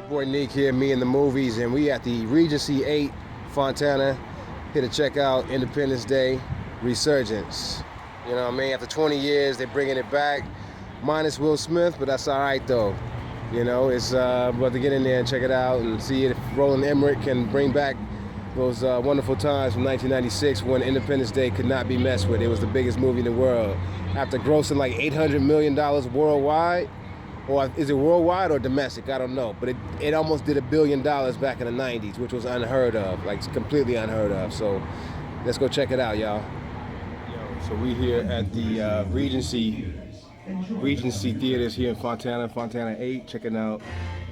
Boy Nick here, me and the movies, and we at the Regency 8 Fontana, here to check out Independence Day Resurgence. You know what I mean? After 20 years, they're bringing it back, minus Will Smith, but that's all right though. You know, it's about to get in there and check it out and see if Roland Emmerich can bring back those wonderful times from 1996 when Independence Day could not be messed with. It was the biggest movie in the world. After grossing like $800 million worldwide, or is it worldwide or domestic? I don't know. But it almost did $1 billion back in the 90s, which was unheard of, like completely unheard of. So let's go check it out, y'all. Yo, so we here at the Regency Theaters here in Fontana 8, checking out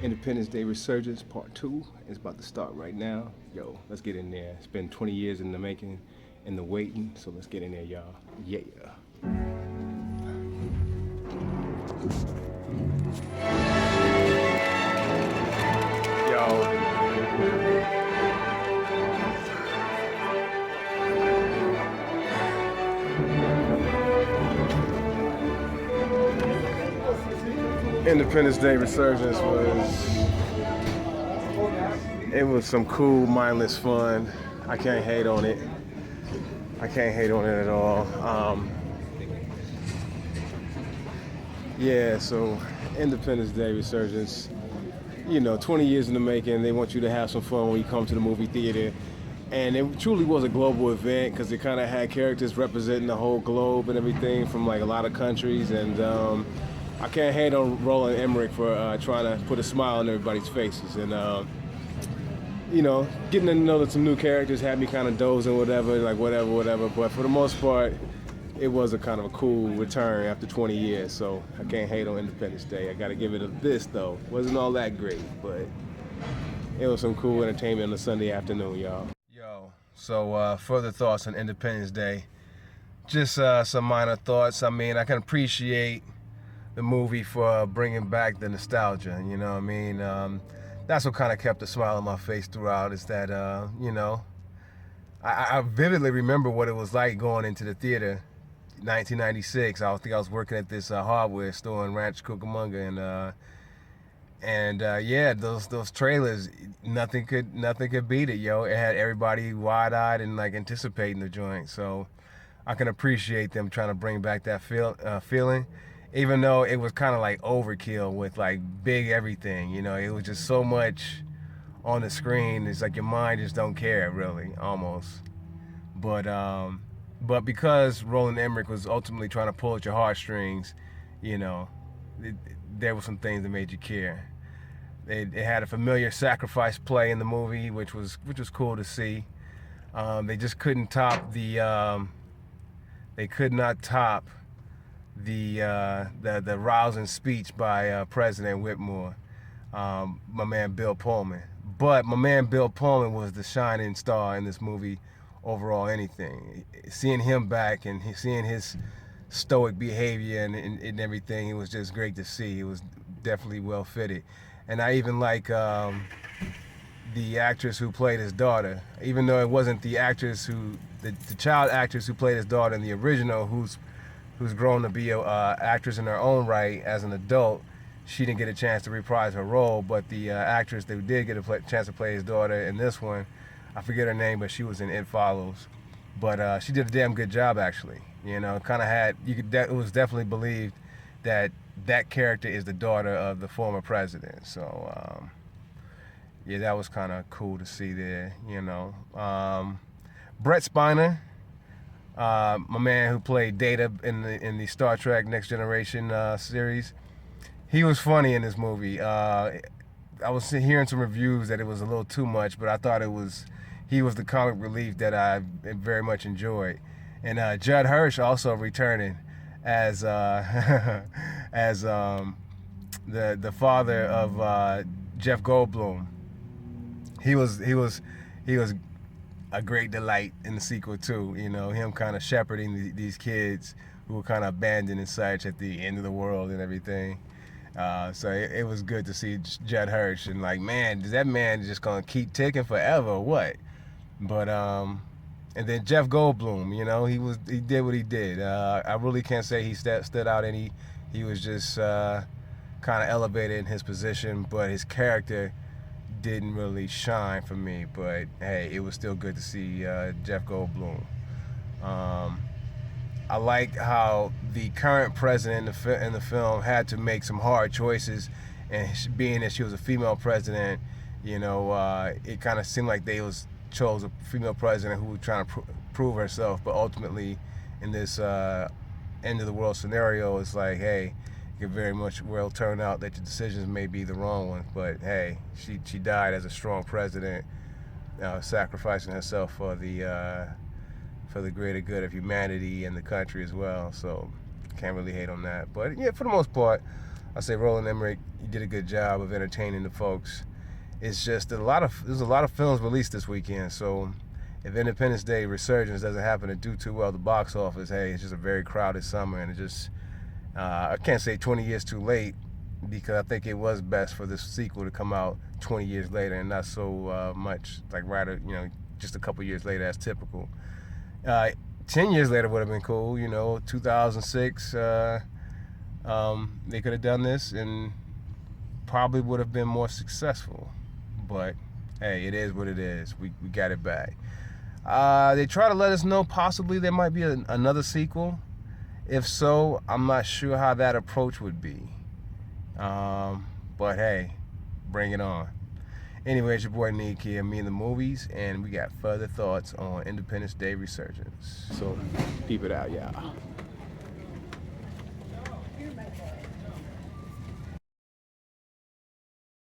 Independence Day Resurgence Part 2. It's about to start right now. Yo, let's get in there. It's been 20 years in the making, in the waiting, so let's get in there, y'all. Yeah. Independence Day Resurgence was some cool, mindless fun. I can't hate on it. I can't hate on it at all. Yeah, so Independence Day Resurgence, you know, 20 years in the making. They want you to have some fun when you come to the movie theater. And it truly was a global event because it kind of had characters representing the whole globe and everything from like a lot of countries. And I can't hate on Roland Emmerich for trying to put a smile on everybody's faces. And, you know, getting to know some new characters had me kind of dozing, whatever. But for the most part, it was a kind of a cool return after 20 years. So I can't hate on Independence Day. I got to give it a this, though. Wasn't all that great, but it was some cool entertainment on a Sunday afternoon, y'all. Yo, so further thoughts on Independence Day. Just some minor thoughts. I mean, I can appreciate the movie for bringing back the nostalgia, you know what I mean? That's what kind of kept a smile on my face throughout, is that, you know, I vividly remember what it was like going into the theater, 1996. I think I was working at this hardware store in Ranch Cucamonga, and yeah, those trailers, nothing could beat it, yo. It had everybody wide-eyed and like anticipating the joint, so I can appreciate them trying to bring back that feeling. Even though it was kind of like overkill with like big everything, you know, it was just so much on the screen. It's like your mind just don't care, really, almost. But because Roland Emmerich was ultimately trying to pull at your heartstrings, you know, there were some things that made you care. It had a familiar sacrifice play in the movie, which was cool to see. They just couldn't top the. They could not top the rousing speech by President Whitmore, my man Bill Pullman. But my man Bill Pullman was the shining star in this movie overall. Anything, seeing him back and seeing his stoic behavior and everything, it was just great to see. It was definitely well fitted. And I even like the actress who played his daughter, even though it wasn't the actress the child actress who played his daughter in the original, who's grown to be an actress in her own right as an adult. She didn't get a chance to reprise her role, but the actress that did get a chance to play his daughter in this one, I forget her name, but she was in It Follows. But she did a damn good job, actually. You know, kind of had, it was definitely believed that that character is the daughter of the former president. So, yeah, that was kind of cool to see there, you know. Brett Spiner, my man who played Data in the Star Trek Next Generation series, he was funny in this movie. I was hearing some reviews that it was a little too much, but I thought he was the comic relief that I very much enjoyed. And Judd Hirsch also returning as as the father of Jeff Goldblum. He was a great delight in the sequel too, you know, him kind of shepherding these kids who were kind of abandoned and such at the end of the world and everything. So it was good to see Judd Hirsch, and like, man, is that man just gonna keep ticking forever or what? But and then Jeff Goldblum, you know, he did what he did. I really can't say he stood out any. He was just kind of elevated in his position, but his character didn't really shine for me. But hey, it was still good to see Jeff Goldblum. I liked how the current president in the film had to make some hard choices, and being that she was a female president, you know, it kind of seemed like they chose a female president who was trying to prove herself, but ultimately, in this end of the world scenario, it's like, hey, it could very much well turn out that your decisions may be the wrong ones, but hey, she died as a strong president, sacrificing herself for the greater good of humanity and the country as well. So can't really hate on that. But yeah, for the most part, I say Roland Emmerich, you did a good job of entertaining the folks. It's just that there's a lot of films released this weekend. So if Independence Day Resurgence doesn't happen to do too well at the box office, hey, it's just a very crowded summer, and it just I can't say 20 years too late, because I think it was best for this sequel to come out 20 years later and not so much like just a couple years later as typical. 10 years later would have been cool, 2006. They could have done this and probably would have been more successful. But hey, it is what it is. We got it back. They try to let us know possibly there might be another sequel. If so, I'm not sure how that approach would be. But hey, bring it on. Anyway, it's your boy Nick here, Me and the Movies, and we got further thoughts on Independence Day Resurgence. So, peep it out, y'all.